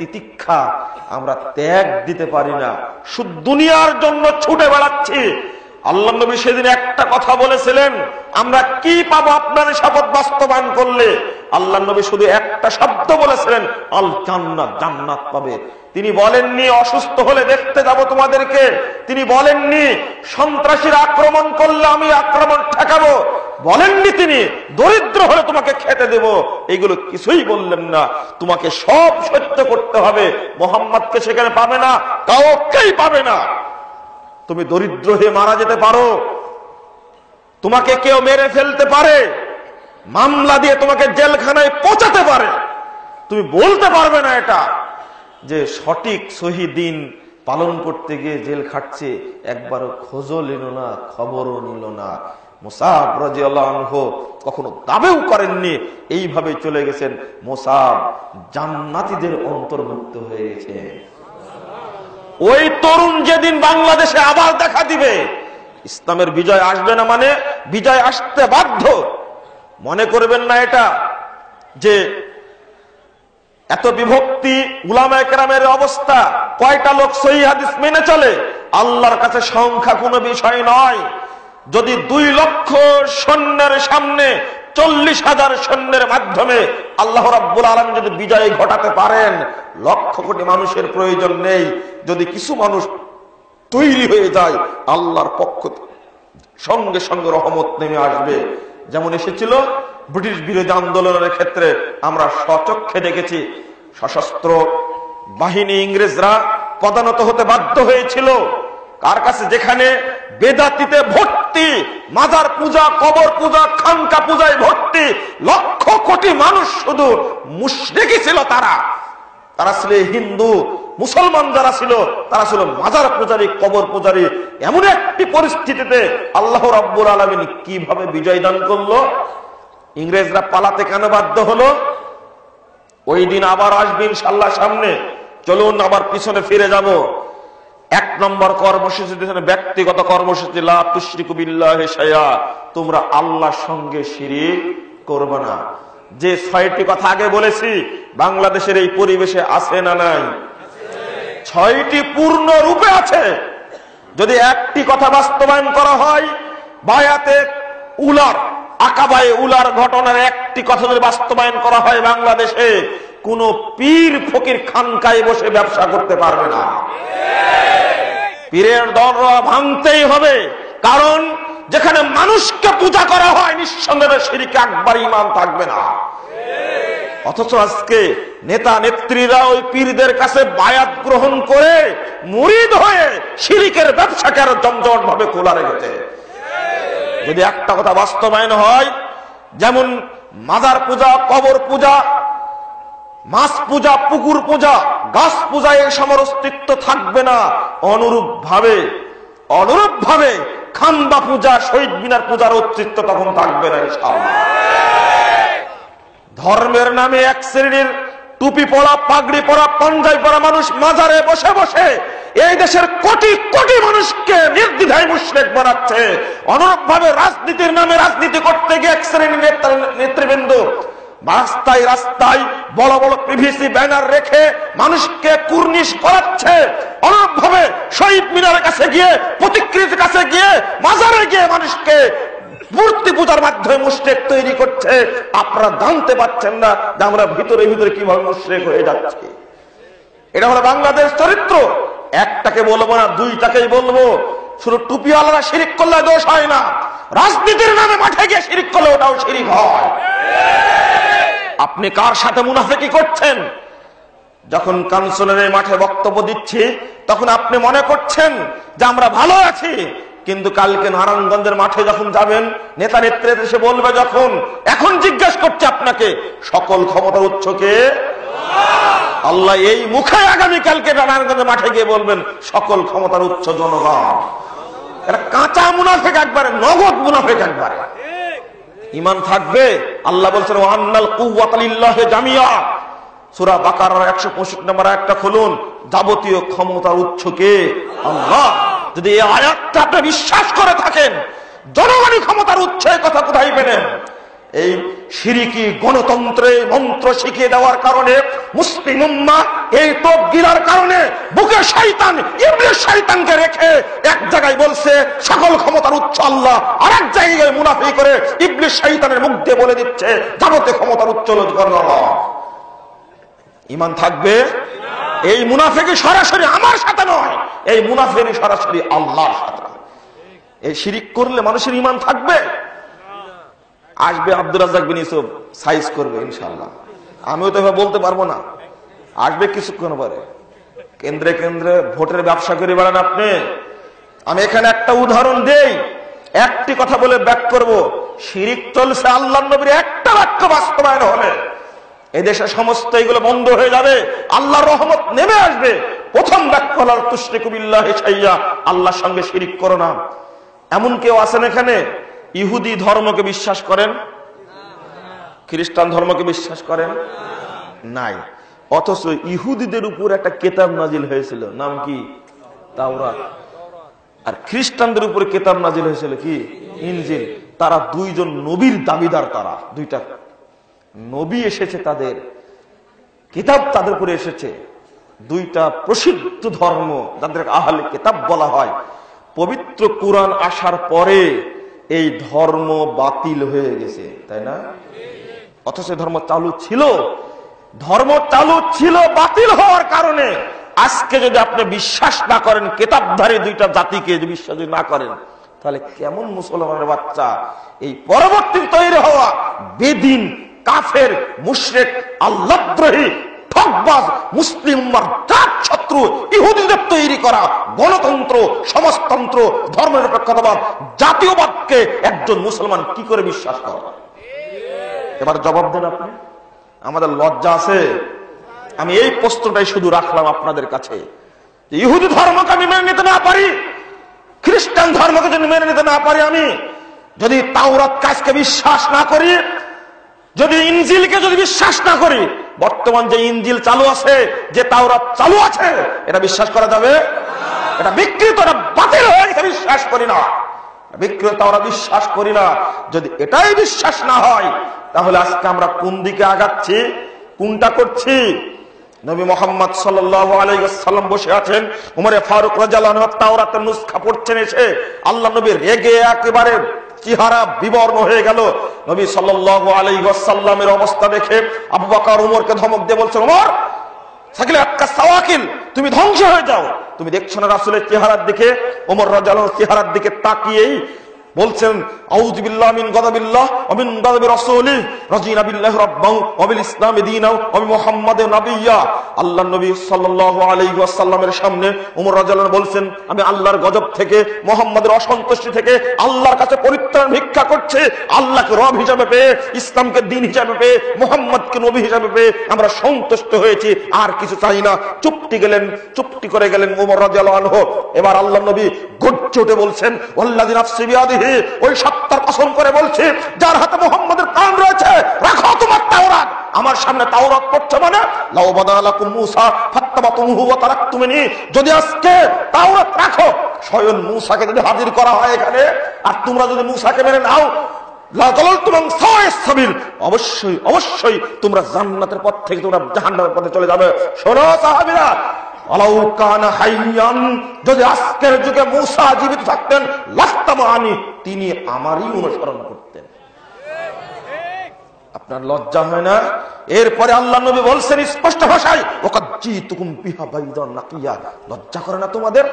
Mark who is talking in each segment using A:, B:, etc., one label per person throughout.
A: তিতিক্ষা আমরা ত্যাগ দিতে পারি না, শুধু দুনিয়ার জন্য ছুটে বেড়াচ্ছি। আল্লাহ নবী সেদিন একটা কথা বলেছিলেন, আমরা কি পাবো আপনার শপথ বাস্তবায়ন করলে? আল্লাহ নবী শুধু একটা শব্দ বলেছিলেন, আল জান্নাত, জান্নাত পাবে। তিনি বলেননি অসুস্থ হলে দেখতে যাব তোমাদেরকে, তিনি বলেননি সন্ত্রাসীরা আক্রমণ করলে আমি আক্রমণ ঠেকাবো, বলেননি তিনি দরিদ্র হলে তোমাকে খেতে দেব, এগুলো কিছুই বললেন না। তোমাকে সব সহ্য করতে হবে, মোহাম্মদকে সেখানে পাবে না, কাউকেই পাবে না। তুমি দরিদ্র হয়ে মারা যেতে পারো, তোমাকে কেউ মেরে ফেলতে পারে, মামলা দিয়ে তোমাকে জেলখানায় পৌঁছাতে পারে, তুমি বলতে পারবে না এটা যে সঠিক সহি দিন পালন করতে গিয়ে জেল খাটছে, একবারও খোঁজও নিল না, খবরও নিল না। মুসাব রাদিয়াল্লাহু আনহু কখনো দাবিও করেননি, এইভাবে চলে গেছেন। মুসাব জান্নাতীদের অন্তর্ভুক্ত হয়ে গেছে। ওই তরুণ যেদিন বাংলাদেশে আবার দেখা দিবে, ইসলামের বিজয় আসবে না মানে বিজয় আসতে বাধ্য। মনে করবেন না এটা যে এত বিভক্তি, উলামায়ে কেরামের অবস্থা, কয়টা লোক সহিহ হাদিস মেনে চলে, আল্লাহর কাছে সংখ্যা কোনো বিষয় নয়। যদি 2 লক্ষ সৈন্যের সামনে 40,000 সৈন্যের মাধ্যমে আল্লাহ রাব্বুল আলামিন যদি বিজয় ঘটাতে পারেন, লক্ষ কোটি মানুষের প্রয়োজন নেই। যদি কিছু মানুষ তৈরি হয়ে যায়, আল্লাহর পক্ষ সঙ্গে সঙ্গে রহমত নেমে আসবে। যেমন এসেছিল ব্রিটিশ বিরোধী আন্দোলনের ক্ষেত্রে, আমরা স্বচক্ষে দেখেছি সশস্ত্র বাহিনী ইংরেজরা পদানত হতে বাধ্য হয়েছিল। কার কাছে? যেখানে বেদাতিতে ভর্তি, মাজার পূজা, কবর পূজা, খানকা পূজায় ভর্তি লক্ষ কোটি মানুষ শুধু মুশরিকই ছিল। তারা ছিল হিন্দু, মুসলমান যারা ছিল তারা ছিল মাজার পূজারী, কবর পূজারী। এমন একটি পরিস্থিতিতে আল্লাহ রাব্বুল আলামিন কিভাবে বিজয় দান করলো? ইংরেজরা পালাতে কেন বাধ্য হলো? ওই দিন আবার আসবে ইনশাআল্লাহ সামনে, চলুন আবার পিছনে ফিরে যাব। 1 নম্বর কর্মসূচি, ব্যক্তিগত কর্মসূচি, লা তুশরিকু বিল্লাহি শাইআ, তোমরা আল্লাহর সঙ্গে শিরিক করবে না। যে 6টি কথা আগে বলেছি বাংলাদেশের এই পরিবেশে আছে না নাই? 6টি পূর্ণ রূপে আছে। যদি একটি কথা বাস্তবায়ন করা হয়, বায়াতে উলার, আকাবায়ে উলার ঘটনার একটি কথা যদি বাস্তবায়ন করা হয়, বাংলাদেশে কোন পীর ফকির খানকায় বসে ব্যবসা করতে পারবে না। পীরের দরজা ভাঙতেই হবে, কারণ যেখানে মানুষকে পূজা করা হয় নিঃসন্দেহে শিরকে আকবার ঈমান থাকবে না। অথচ আজকে নেতা নেত্রীরা ওই পীরদের কাছে বায়াত গ্রহণ করে মুরিদ হয়ে শিরকের ব্যবসাকে আরো জমজমাট ভাবে খোলা রেখেছে। যদি একটা কথা বাস্তবায়ন হয়, যেমন মাজার পূজা, কবর পূজা, মাছ পূজা, পুকুর পূজা, গাছ পূজা, এর সমর অস্তিত্ব থাকবে না। অনুরূপ ভাবে খাম্বা পূজা, শহীদ মিনার পূজার অস্তিত্ব তখন থাকবে না ইনশাআল্লাহ। ধর্মের নামে এক শ্রেণীর টুপি পরা, পাগড়ি পরা, পাঞ্জাবি পরা মানুষ মাজারে বসে বসে এই দেশের কোটি কোটি মানুষকে নির্দ্বিধায় মুশরিক বানাচ্ছে। অনুরূপ ভাবে রাজনীতির নামে রাজনীতি করতে গিয়ে এক শ্রেণীর নেতৃবৃন্দ রাস্তায় রাস্তায় বড় বড় পিভিসি ব্যানার রেখে মানুষকে কুর্নিশ করাচ্ছে। অনুরূপ ভাবে শহীদ মিনারের কাছে গিয়ে, প্রতিকৃতির কাছে গিয়ে, মাজারে গিয়ে মানুষকে মূর্তি পূজার মাধ্যমে মুশরিক তৈরি করছে। আপনারা জানতে পারছেন না যে আমরা ভিতরে ভিতরে কিভাবে মুশরিক হয়ে যাচ্ছি। এটা হলো বাংলাদেশ চরিত্র। একটাকে বলবো না, 2টাকেই বলবো। শুধু টুপিওয়ালারা শিরিক করলে দোষ হয় না, রাজনীতির নামে মাঠে গিয়ে শিরিক করলে ওটাও শিরিক হয়। আপনি কার সাথে মুনাফিকি করছেন? যখন কাউন্সিলরের মাঠে বক্তব্য দিচ্ছি তখন আপনি মনে করছেন যে আমরা ভালো আছি, কিন্তু কালকে নারায়ণগঞ্জের মাঠে যখন যাবেন, নেতা নেত্রীরা এসে বলবে, যখন এখন জিজ্ঞাসা করছে আপনাকে সকল ক্ষমতার উৎসকে আল্লাহ, এই মুখে আগামীকালকে নারায়ণগঞ্জের মাঠে গিয়ে বলবেন সকল ক্ষমতার উৎস জনগণ। এটা কাঁচা মুনাফিক একবারে, নগদ মুনাফিক একবারে। ঈমান থাকবে? আল্লাহ বলছেন ওয়ান্নাল কুওয়াতা লিল্লাহি জামিয়া, সূরা বাকারার 165 নম্বর আয়াতটা খুলুন। যাবতীয় ক্ষমতার উৎস কে? আল্লাহ। যদি এই আয়াতটা আপনি বিশ্বাস করে থাকেন, জনগণই ক্ষমতার উৎস, কথা কোথায় পেলেন? এই শিরিকি গণতন্ত্রে মন্ত্র শিখিয়ে দেওয়ার কারণে মুসলিম উম্মাহ এই তকবীরের কারণে বুকে শয়তান ইবলিস শয়তানকে রেখে এক জায়গায় বলছে সকল ক্ষমতার উৎস আল্লাহ, আর এক জায়গায় মুনাফিক করে ইবলিস শয়তানের মুখ দিয়ে বলে দিচ্ছে যাবতীয় ক্ষমতার উৎস আল্লাহ। ঈমান থাকবে? এই মুনাফিকি সরাসরি আমার সাথে নয়, এই মুনাফিকি সরাসরি আল্লাহর সাথে। এই শিরিক করলে মানুষের ঈমান থাকবে? আসবে আব্দুর রাজ্জাক বিন ইউসুফ সাইজ করবে ইনশাআল্লাহ, আমিও তো এভাবে বলতে পারবো না। আসবে কিছুক্ষণ পরে, কেন্দ্রে কেন্দ্রে ভোটের ব্যবসা করে বেড়ান আপনি। আমি এখানে একটা উদাহরণ দেই, একটি কথা বলে ব্যাক করব। শিরিক চলছে, আল্লাহর নবীর একটা বাক্য বাস্তবায়ন হলে এদেশে সমস্ত এগুলো বন্ধ হয়ে যাবে, আল্লাহর রহমত নেমে আসবে। প্রথম বাক্য হল তুশরিকু বিল্লাহি শাইয়্যা, আল্লাহর সঙ্গে শিরিক করো না। এমন কেউ আছেন এখানে ইহুদি ধর্মকে বিশ্বাস করেন? খ্রিস্টান ধর্মকে বিশ্বাস করেন? নাই। অথচ ইহুদিদের উপর একটা কিতাব নাজিল হয়েছিল, নাম কি? তাওরাত। আর খ্রিস্টানদের উপরে কিতাব নাজিল হয়েছিল কি? ইনজিল। তারা দুইজন নবীর দাবিদার, তারা দুইটা নবী এসেছে, তাদের কিতাব তাদের উপরে এসেছে। দুইটা প্রসিদ্ধ ধর্ম যাদের আহলে কিতাব বলা হয়। পবিত্র কুরআন আসার পরে এই ধর্ম বাতিল হয়ে গেছে, তাই না? অথচ ধর্ম চালু ছিল, ধর্ম চালু ছিল। বাতিল হওয়ার কারণে আজকে যদি আপনি বিশ্বাস না করেন, কিতাবধারী দুইটা জাতিকে যদি বিশ্বাস না করেন, তাহলে কেমন মুসলমানের বাচ্চা এই পরবর্তী তৈরি হওয়া বেদিন, কাফের, মুশরিক, আল্লাহদ্রোহী, ঠকবাজ মুসলিম উম্মাহর জাত শত্রু ইহুদিদের তৈরি করা গণতন্ত্র, সমাজতন্ত্র, ধর্মনিরপেক্ষতাবাদ, জাতীয়বাদকে একজন মুসলমান কি করে বিশ্বাস করে? এবার জবাব দেন আপনি। আমাদের লজ্জা আছে? আমি এই প্রশ্নটাই শুধু রাখলাম আপনাদের কাছে। ইহুদি ধর্মকে আমি মেনে নিতে না পারি, খ্রিস্টান ধর্মকে যদি মেনে নিতে না পারি, আমি যদি তাওরাত কাজকে বিশ্বাস না করি, যদি ইনজিলকে যদি বিশ্বাস না করি, বর্তমান যে ইনজিল চালু আছে, যে তাওরাত চালু আছে, এটা বিশ্বাস করা যাবে? এটা বিকৃত, এটা বাতিল হয়ে গেছে, বিশ্বাস করি না। বিকৃত আমরা বিশ্বাস করি না। যদি এটাই বিশ্বাস না হয়, তাহলে আজকে আমরা কোন দিকে আগাচ্ছি, কোনটা করছি? নবী মুহাম্মদ সাল্লাল্লাহু আলাইহি ওয়াসাল্লাম বসে আছেন, উমরে ফারুক রাদিয়াল্লাহু আনহু তাওরাতের নুসখা পড়ছেন, এসে আল্লাহ নবী রেগে একেবারে চেহারা বিবর্ণ হয়ে গেল। নবী সাল্লাল্লাহু আলাইহি ওয়াসাল্লামের অবস্থা দেখে আবু বকর উমরকে ধমক দিয়ে বলছেন, উমর সাকিল আক্কা সাওয়াকিল, তুমি ধ্বংস হয়ে যাও। তুমি দেখছো না রাসূলের চেহারার দিকে? ওমর রাদিয়াল্লাহু আনহু চেহারার দিকে তাকিয়েই বলছেন, আউযু বিল্লাহি মিন গাযাবিল্লাহ ওয়া মিন গাযাবি রাসূলিহি রাজিনা বিল্লাহি রাব্বাহু ওয়া বিল ইসলামি দীনাহু ওয়া বি মুহাম্মাদিন নাবিয়্যা। আল্লাহর নবী সাল্লাল্লাহু আলাইহি ওয়াসাল্লামের সামনে ওমর রাদিয়াল্লাহু আনহু বলছেন, আমি আল্লাহর গজব থেকে, মুহাম্মাদের অসন্তুষ্টি থেকে আল্লাহর কাছে পরিত্রাণ ভিক্ষা করছি। আল্লাহকে রব হিসাবে পেয়ে, ইসলামকে দ্বীন হিসাবে পেয়ে, মুহাম্মদকে নবী হিসাবে পেয়ে আমরা সন্তুষ্ট হয়েছি, আর কিছু চাই না। চুপটি করে গেলেন ওমর রাদিয়াল্লাহু আনহু। এবার আল্লাহর নবী গর্জে উঠে বলছেন, ওয়াল্লাযী নাফসি বিয়াদিহি, ওই সত্তার কসম করে বলছি যার হাতে মুহাম্মাদের প্রাণ রয়েছে, রাখো তোমার তাওরাত। আমার সামনে তাওরাত পড়ছে মানে লাউ বাদালাকুম মূসা ফাত্তাবাতুহু ওয়া তারাকতুমনি, যদি আজকে তাওরাত রাখো, স্বয়ং মূসাকে যদি হাজির করা হয় এখানে, আর তোমরা যদি মূসাকে মেনে নাও, লা যালালতুম আন সাওয়াইস সাবিল, অবশ্যই অবশ্যই তোমরা জান্নাতের পথ থেকে তোমরা জাহান্নামের পথে চলে যাবে। শোনো সাহাবীরা, আলাউ কানা হাইয়ান, যদি আজকের যুগে মূসা জীবিত থাকতেন, লাস্তামানি, তিনি আমারই অনুসরণ করতেন। আপনার লজ্জা হয় না? এরপরে আল্লাহ নবী বলছেন স্পষ্ট ভাষায়, ওয়াকাদ জিতুকুম বিহা বাইদান নাকিয়া, লজ্জা করে না তোমাদের?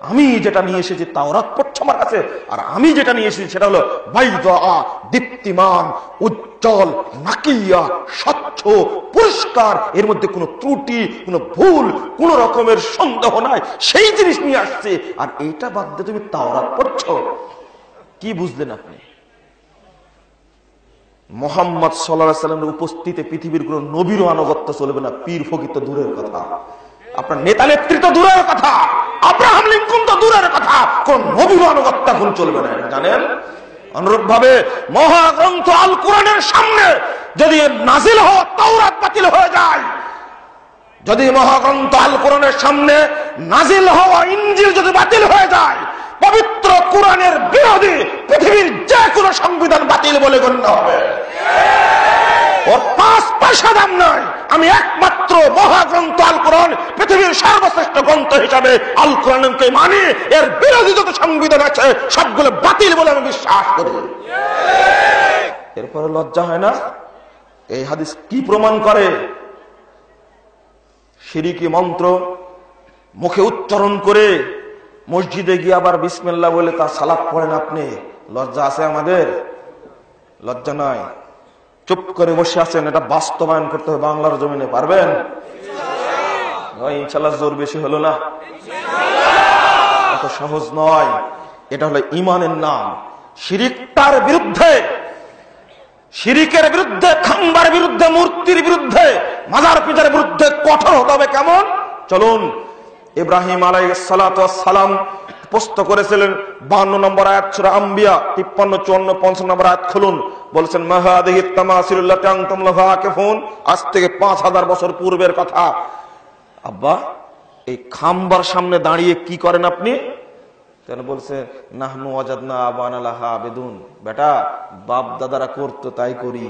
A: আমি যেটা নিয়ে এসেছি, তাওরাত পড়ছে আমার কাছে, আর আমি যেটা নিয়ে এসেছি সেটা হলো বাইদা, দীপ্তিমান, উজ্জ্বল, নাকিয়া, স্বচ্ছ, পরিষ্কার, এর মধ্যে কোনো ত্রুটি, কোনো ভুল, কোন রকমের সন্দেহ নাই, সেই জিনিস নিয়ে আসছে। আর এইটা বাদ দিয়ে তুমি তাওরাত পড়ছো, কি বুঝলেন আপনি? মুহাম্মদ সাল্লাল্লাহু আলাইহি ওয়াসাল্লামের উপস্থিতিতে পৃথিবীর কোন নবীরও আনুগত্য চলবে না। পীর ফকির তো দূরের কথা, আপনার নেতা নেতৃত্ব দূরের কথা, আব্রাহাম লিঙ্কন তো দূরের কথা, কোন নবীরও আনুগত্য এখন চলবে না, জানেন? অনুরূপ ভাবে মহাগ্রন্থ আল কোরআনের সামনে যদি নাজিল হওয়া তাওরাত বাতিল হয়ে যায়, যদি মহাগ্রন্থ আল কোরআনের সামনে নাজিল হওয়া ইনজিল যদি বাতিল হয়ে যায়, পবিত্র কোরআনের বিরোধী পৃথিবীর যে কোনো সংবিধান বাতিল বলে গণ্য হবে। ওর 5 পয়সা দাম নাই। আমি একমাত্র মহাগ্রন্থ আল কোরআন, পৃথিবীর সর্বশ্রেষ্ঠ গ্রন্থ হিসাবে আল কোরআনকে মানি। এর বিরোধী যত সংবিধান আছে সবগুলো বাতিল বলে আমি বিশ্বাস করি। এরপরে লজ্জা হয় না? এই হাদিস কি প্রমাণ করে? শিরকি মন্ত্র মুখে উচ্চারণ করে মসজিদে গিয়ে আবার বিসমিল্লাহ বলে তার সালাত পড়েন আপনি। লজ্জা আছে আমাদের? লজ্জা নাই। চুপ করে বসে আছেন, এটা বাস্তবায়ন করতে হবে বাংলার জমিনে। পারবেন? ইনশাল্লাহ। জোর বেশি হলো না? এত সহজ নয়। এটা হলো ঈমানের নাম। শিরিকটার বিরুদ্ধে, শিরিকের বিরুদ্ধে, খাম্বার বিরুদ্ধে, মূর্তির বিরুদ্ধে, মাজার পূজার বিরুদ্ধে কঠোর হতে হবে। কেমন? চলুন, ইব্রাহিম আলাইহিস সালাতু ওয়াস সালাম পোস্ত করেছিলেন 52 নম্বর আয়াত সূরা আম্বিয়া 53, 54, 55 নম্বর আয়াত খুলুন। বলেছেন মাহাদিহিত তামাসিলুল্লাতি আনতুম লাহা আকিফুন। আজ থেকে 5000 বছর পূর্বের কথা। আব্বা, এই খাম্বার সামনে দাঁড়িয়ে কি করেন আপনি? কেন বলছে নাহনু ওয়াজাদনা আবানা লাহা আবিদুন। বেটা, বাপ দাদারা করতো তাই করি।